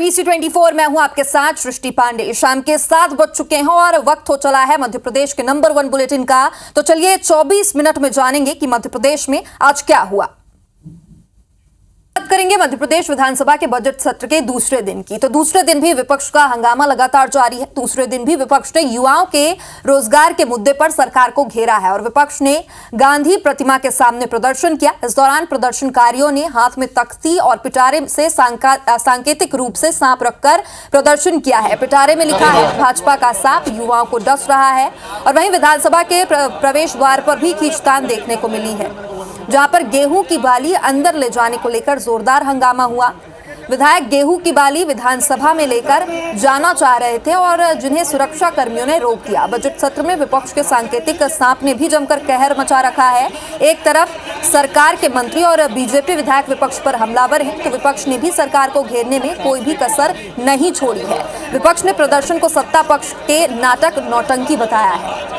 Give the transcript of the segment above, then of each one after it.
ABC24 मैं हूं आपके साथ सृष्टि पांडे। शाम के 7 बज चुके हैं और वक्त हो चला है मध्य प्रदेश के नंबर 1 बुलेटिन का। तो चलिए 24 मिनट में जानेंगे कि मध्य प्रदेश में आज क्या हुआ। बात करेंगे मध्य प्रदेश विधानसभा के बजट सत्र के दूसरे दिन की। तो दूसरे दिन भी विपक्ष का हंगामा लगातार जारी है। दूसरे दिन भी विपक्ष ने युवाओं के रोजगार के मुद्दे पर सरकार को घेरा है और विपक्ष ने गांधी प्रतिमा के सामने प्रदर्शन किया। इस दौरान प्रदर्शनकारियों ने हाथ में तख्ती और पिटारे से सांकेतिक रूप से सांप रखकर प्रदर्शन किया है। पिटारे में लिखा है भाजपा का सांप युवाओं को डस रहा है। और वहीं विधानसभा के प्रवेश द्वार पर भी खींचतान देखने को मिली है, जहां पर गेहूं की बाली अंदर ले जाने को लेकर जोरदार हंगामा हुआ। विधायक गेहूं की बाली विधानसभा में लेकर जाना चाह रहे थे और जिन्हें सुरक्षा कर्मियों ने रोक दिया। बजट सत्र में विपक्ष के सांकेतिक सांप ने भी जमकर कहर मचा रखा है। एक तरफ सरकार के मंत्री और बीजेपी विधायक विपक्ष पर हमलावर हैं, तो विपक्ष ने भी सरकार को घेरने में कोई भी कसर नहीं छोड़ी है। विपक्ष ने प्रदर्शन को सत्ता पक्ष के नाटक नौटंकी बताया है।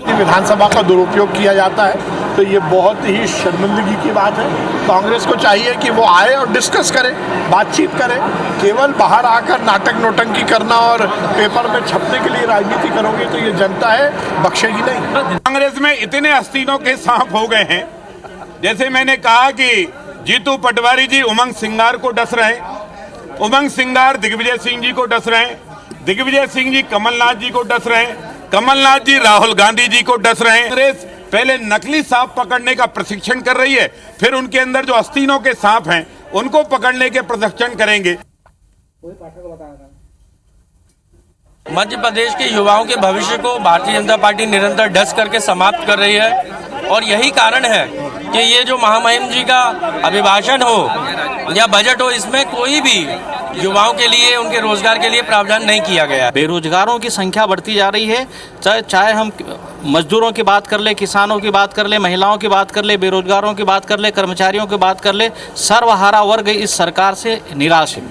विधानसभा का दुरुपयोग किया जाता है तो ये बहुत ही शर्मिंदगी की बात है। कांग्रेस को चाहिए कि वो आए और डिस्कस करे, बातचीत करे। केवल बाहर आकर नाटक नोटंकी करना और पेपर में छपने के लिए राजनीति करोगे तो ये जनता है बख्शेगी नहीं। कांग्रेस में इतने आस्तीनों के सांप हो गए हैं, जैसे मैंने कहा कि जीतू पटवारी जी उमंग सिंगार को डस रहे हैं, उमंग सिंगार दिग्विजय सिंह जी को डस रहे हैं, दिग्विजय सिंह जी कमलनाथ जी को डस रहे हैं, कमलनाथ जी राहुल गांधी जी को डस रहे हैं। कांग्रेस पहले नकली सांप पकड़ने का प्रशिक्षण कर रही है, फिर उनके अंदर जो आस्तीनों के सांप हैं उनको पकड़ने के प्रशिक्षण करेंगे। मध्य प्रदेश के युवाओं के भविष्य को भारतीय जनता पार्टी निरंतर डस करके समाप्त कर रही है और यही कारण है कि ये जो महामहिम जी का अभिभाषण हो या बजट हो, इसमें कोई भी युवाओं के लिए, उनके रोजगार के लिए प्रावधान नहीं किया गया। बेरोजगारों की संख्या बढ़ती जा रही है। चाहे हम मजदूरों की बात कर ले, किसानों की बात कर ले, महिलाओं की बात कर ले, बेरोजगारों की बात कर ले, कर्मचारियों की बात कर ले, सर्वहारा वर्ग इस सरकार से निराश है।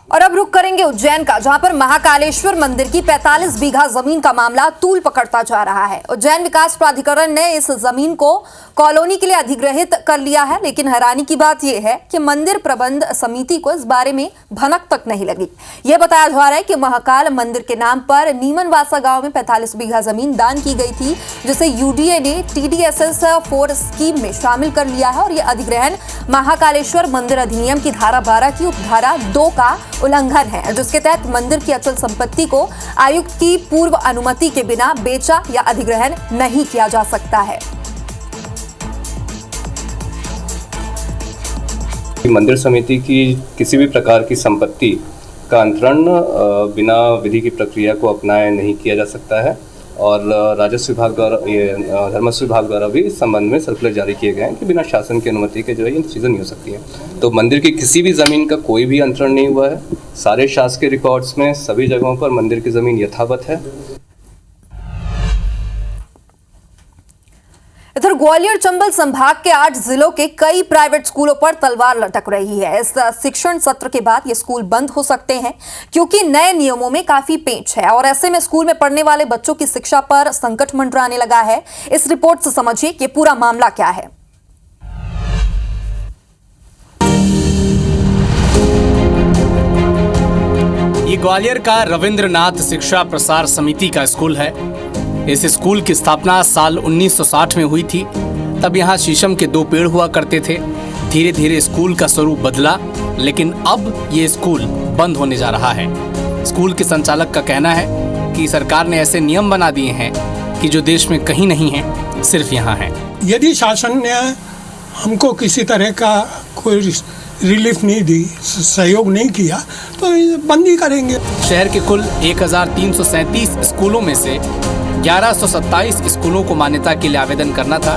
और अब रुख करेंगे उज्जैन का, जहां पर महाकालेश्वर मंदिर की 45 बीघा जमीन का मामला तूल पकड़ता जा रहा है। उज्जैन विकास प्राधिकरण ने इस जमीन को कॉलोनी के लिए अधिग्रहित कर लिया है, लेकिन हैरानी की बात यह है कि मंदिर प्रबंध समिति को इस बारे में भनक तक नहीं लगी। यह बताया जा रहा है कि महाकाल मंदिर के नाम पर नीमनवासा गांव में 45 बीघा जमीन दान की गई थी, जिसे यूडीए ने TDSS 4 स्कीम में शामिल कर लिया है। और यह अधिग्रहण महाकालेश्वर मंदिर अधिनियम की धारा 12 की उपधारा 2 का उल्लंघन है, जिसके तहत मंदिर की अचल संपत्ति को आयुक्त की पूर्व अनुमति के बिना बेचा या अधिग्रहण नहीं किया जा सकता है। मंदिर समिति की किसी भी प्रकार की संपत्ति का अंतरण बिना विधि की प्रक्रिया को अपनाए नहीं किया जा सकता है और राजस्व विभाग द्वारा, धर्मस्व विभाग द्वारा भी इस संबंध में सर्कुलर जारी किए गए हैं कि बिना शासन की अनुमति के जो है ये चीज़ें नहीं हो सकती हैं। तो मंदिर की किसी भी ज़मीन का कोई भी अंतरण नहीं हुआ है। सारे शासकीय रिकॉर्ड्स में सभी जगहों पर मंदिर की ज़मीन यथावत है। इधर ग्वालियर चंबल संभाग के 8 जिलों के कई प्राइवेट स्कूलों पर तलवार लटक रही है। इस शिक्षण सत्र के बाद ये स्कूल बंद हो सकते हैं, क्योंकि नए नियमों में काफी पेंच है और ऐसे में स्कूल में पढ़ने वाले बच्चों की शिक्षा पर संकट मंडराने लगा है। इस रिपोर्ट से समझिए कि पूरा मामला क्या है। ये ग्वालियर का रविंद्रनाथ शिक्षा प्रसार समिति का स्कूल है। इस स्कूल की स्थापना साल 1960 में हुई थी। तब यहाँ शीशम के 2 पेड़ हुआ करते थे। धीरे धीरे स्कूल का स्वरूप बदला, लेकिन अब ये स्कूल बंद होने जा रहा है। स्कूल के संचालक का कहना है कि सरकार ने ऐसे नियम बना दिए हैं कि जो देश में कहीं नहीं है, सिर्फ यहाँ है। यदि शासन ने हमको किसी तरह का कोई रिलीफ नहीं दी, सहयोग नहीं किया, तो बंद ही करेंगे। शहर के कुल 1337 स्कूलों में से 1127 स्कूलों को मान्यता के लिए आवेदन करना था,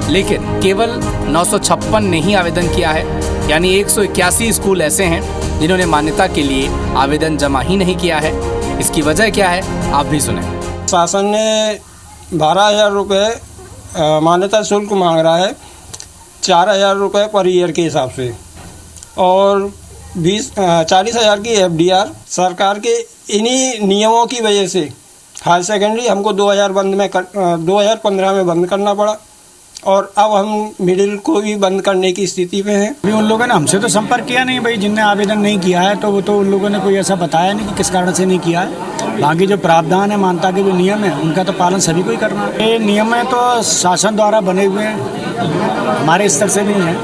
लेकिन केवल 956 ने ही आवेदन किया है। यानी 181 स्कूल ऐसे हैं जिन्होंने मान्यता के लिए आवेदन जमा ही नहीं किया है। इसकी वजह क्या है, आप भी सुने। शासन ने 12,000 रुपये मान्यता शुल्क मांग रहा है, 4,000 रुपये पर ईयर के हिसाब से, और 40,000 की FDR। सरकार के इन्हीं नियमों की वजह से हायर सेकेंडरी हमको 2015 में बंद करना पड़ा और अब हम मिडिल को भी बंद करने की स्थिति में हैं। अभी उन लोगों ने हमसे तो संपर्क किया नहीं भाई, जिनने आवेदन नहीं किया है तो वो तो उन लोगों ने कोई ऐसा बताया नहीं कि किस कारण से नहीं किया है। बाकी जो प्रावधान है, मानता के जो नियम है, उनका तो पालन सभी को ही करना है। ये नियम है तो शासन द्वारा बने हुए हैं, हमारे स्तर से नहीं है,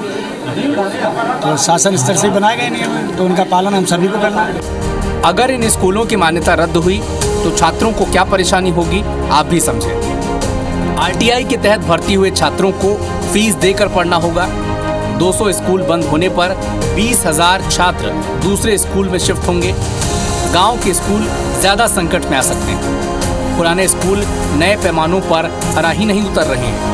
तो शासन स्तर से बनाए गए नियम है, तो उनका पालन हम सभी को करना है। अगर इन स्कूलों की मान्यता रद्द हुई तो छात्रों को क्या परेशानी होगी, आप भी समझें। आरटीआई के तहत भर्ती हुए छात्रों को फीस देकर पढ़ना होगा। 200 स्कूल बंद होने पर 20,000 छात्र दूसरे स्कूल में शिफ्ट होंगे। गांव के स्कूल ज़्यादा संकट में आ सकते हैं। पुराने स्कूल नए पैमानों पर खरा ही नहीं उतर रहे हैं,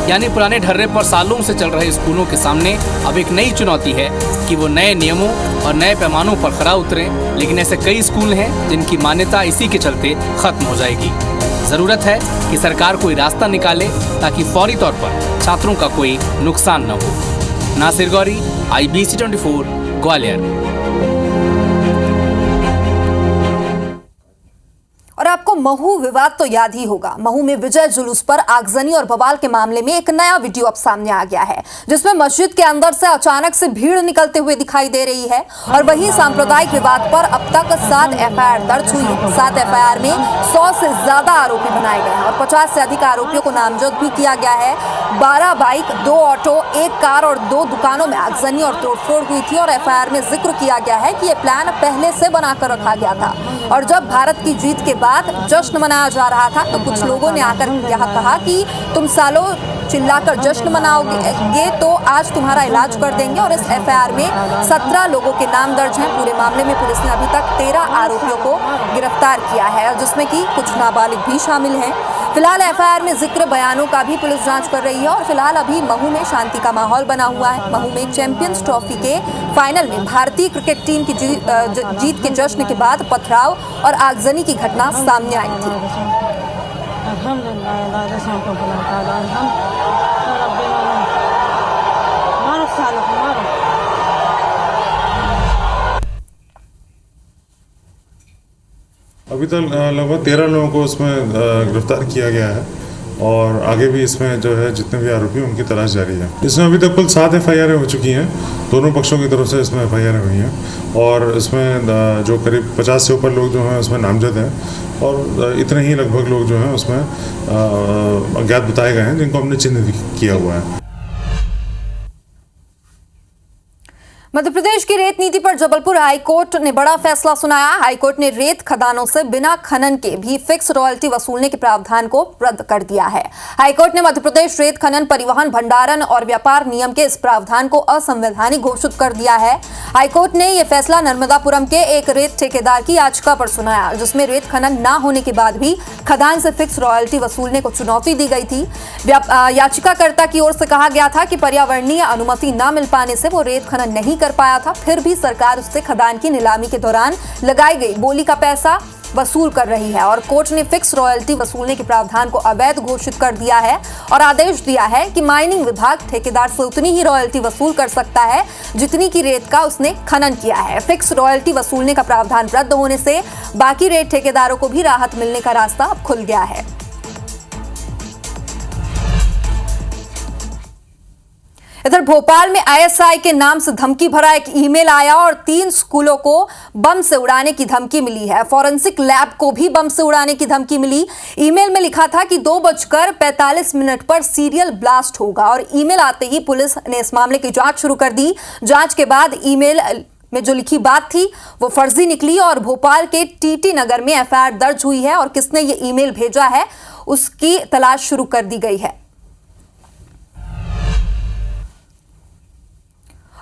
यानी पुराने ढर्रे पर सालों से चल रहे स्कूलों के सामने अब एक नई चुनौती है कि वो नए नियमों और नए पैमानों पर खरा उतरें। लेकिन ऐसे कई स्कूल हैं जिनकी मान्यता इसी के चलते खत्म हो जाएगी। ज़रूरत है कि सरकार कोई रास्ता निकाले ताकि फौरी तौर पर छात्रों का कोई नुकसान न हो। नासिर गौरी, IBC 24, ग्वालियर। और आपको महू विवाद तो याद ही होगा। महू में विजय जुलूस पर आगजनी और बवाल के मामले में एक नया वीडियो अब सामने आ गया है, जिसमें मस्जिद के अंदर से अचानक से भीड़ निकलते हुए दिखाई दे रही है। और वहीं सांप्रदायिक विवाद पर अब तक 7 FIR दर्ज हुई है। 7 FIR में 100 से ज्यादा आरोपी बनाए गए हैं और 50 से अधिक आरोपियों को नामजद भी किया गया है। 12 बाइक, 2 ऑटो, 1 कार और 2 दुकानों में आगजनी और तोड़फोड़ हुई थी। और FIR में जिक्र किया गया है कि यह प्लान पहले से बनाकर रखा गया था और जब भारत की जीत के बाद जश्न मनाया जा रहा था तो कुछ लोगों ने आकर यह कहा कि तुम सालों चिल्लाकर जश्न मनाओगे तो आज तुम्हारा इलाज कर देंगे। और इस FIR में 17 लोगों के नाम दर्ज हैं। पूरे मामले में पुलिस ने अभी तक 13 आरोपियों को गिरफ्तार किया है, जिसमें कि कुछ नाबालिग भी शामिल हैं। फिलहाल FIR में जिक्र बयानों का भी पुलिस जांच कर रही है। और फिलहाल अभी महू में शांति का माहौल बना हुआ है। महू में चैंपियंस ट्रॉफी के फाइनल में भारतीय क्रिकेट टीम की जीत के जश्न के बाद पथराव और आगजनी की घटना सामने आई थी। अभी तक लगभग 13 लोगों को उसमें गिरफ्तार किया गया है और आगे भी इसमें जो है जितने भी आरोपी हैं उनकी तलाश जारी है। इसमें अभी तक कुल 7 FIR हो चुकी हैं, दोनों पक्षों की तरफ से इसमें FIR हुई हैं और इसमें जो करीब 50 से ऊपर लोग जो हैं उसमें नामजद हैं और इतने ही लगभग लोग जो हैं उसमें अज्ञात बताए गए हैं जिनको हमने चिन्हित किया हुआ है। मध्य प्रदेश की रेत नीति पर जबलपुर हाईकोर्ट ने बड़ा फैसला सुनाया। हाईकोर्ट ने रेत खदानों से बिना खनन के भी फिक्स रॉयल्टी वसूलने के प्रावधान को रद्द कर दिया है। हाईकोर्ट ने मध्य प्रदेश रेत खनन, परिवहन, भंडारण और व्यापार नियम के इस प्रावधान को असंवैधानिक घोषित कर दिया है। हाईकोर्ट ने यह फैसला नर्मदापुरम के एक रेत ठेकेदार की याचिका पर सुनाया, जिसमें रेत खनन न होने के बाद भी खदान से फिक्स रॉयल्टी वसूलने को चुनौती दी गई थी। याचिकाकर्ता की ओर से कहा गया था कि पर्यावरणीय अनुमति न मिल पाने से वो रेत खनन नहीं कर पाया था, फिर भी सरकार उससे खदान की नीलामी के दौरान लगाई गई बोली का पैसा वसूल कर रही है। और कोर्ट ने फिक्स रॉयल्टी वसूलने के प्रावधान को अवैध घोषित कर दिया है और आदेश दिया है कि माइनिंग विभाग ठेकेदार से उतनी ही रॉयल्टी वसूल कर सकता है जितनी की रेत का उसने खनन किया है। फिक्स रॉयल्टी वसूलने का प्रावधान रद्द होने से बाकी रेत ठेकेदारों को भी राहत मिलने का रास्ता अब खुल गया है। इधर भोपाल में ISI के नाम से धमकी भरा एक ईमेल आया और 3 स्कूलों को बम से उड़ाने की धमकी मिली है। फॉरेंसिक लैब को भी बम से उड़ाने की धमकी मिली। ईमेल में लिखा था कि 2:45 पर सीरियल ब्लास्ट होगा और ईमेल आते ही पुलिस ने इस मामले की जांच शुरू कर दी। जांच के बाद ईमेल में जो लिखी बात थी वो फर्जी निकली और भोपाल के TT नगर में FIR दर्ज हुई है और किसने ये ईमेल भेजा है उसकी तलाश शुरू कर दी गई है।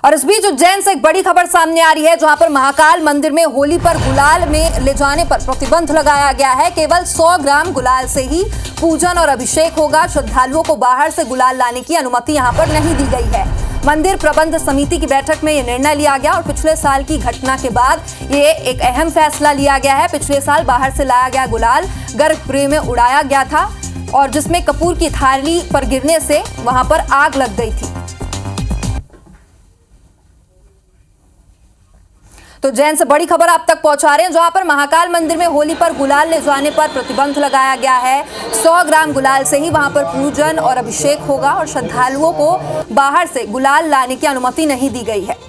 और इस बीच उज्जैन से एक बड़ी खबर सामने आ रही है, जहां पर महाकाल मंदिर में होली पर गुलाल में ले जाने पर प्रतिबंध लगाया गया है। केवल 100 ग्राम गुलाल से ही पूजन और अभिषेक होगा। श्रद्धालुओं को बाहर से गुलाल लाने की अनुमति यहां पर नहीं दी गई है। मंदिर प्रबंध समिति की बैठक में यह निर्णय लिया गया और पिछले साल की घटना के बाद ये एक अहम फैसला लिया गया है। पिछले साल बाहर से लाया गया गुलाल गर्भगृह में उड़ाया गया था और जिसमें कपूर की थाली पर गिरने से वहां पर आग लग गई थी। तो जैन से बड़ी खबर आप तक पहुंचा रहे हैं, जहां पर महाकाल मंदिर में होली पर गुलाल ले जाने पर प्रतिबंध लगाया गया है। 100 ग्राम गुलाल से ही वहां पर पूजन और अभिषेक होगा और श्रद्धालुओं को बाहर से गुलाल लाने की अनुमति नहीं दी गई है।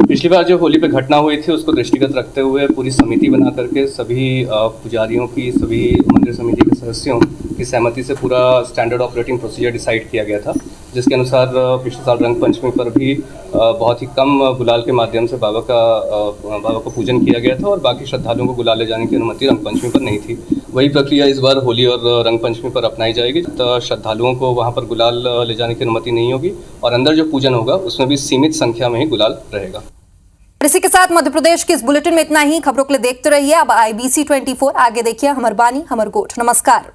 पिछली बार जो होली पे घटना हुई थी उसको दृष्टिगत रखते हुए पूरी समिति बना करके सभी पुजारियों की, सभी मंदिर समिति के सदस्यों की सहमति से पूरा स्टैंडर्ड ऑपरेटिंग प्रोसीजर डिसाइड किया गया था, जिसके अनुसार पिछले साल रंग पंचमी पर भी बहुत ही कम गुलाल के माध्यम से बाबा का पूजन किया गया था और बाकी श्रद्धालुओं को गुलाल ले जाने की अनुमति रंग पंचमी पर नहीं थी। वही प्रक्रिया इस बार होली और रंग पंचमी पर अपनाई जाएगी। तो श्रद्धालुओं को वहाँ पर गुलाल ले जाने की अनुमति नहीं होगी और अंदर जो पूजन होगा उसमें भी सीमित संख्या में ही गुलाल रहेगा। इसी के साथ मध्य प्रदेश के इस बुलेटिन में इतना ही। खबरों के लिए देखते रहिए अब IBC 24। आगे देखिए हमर बानी हमर गोठ। नमस्कार।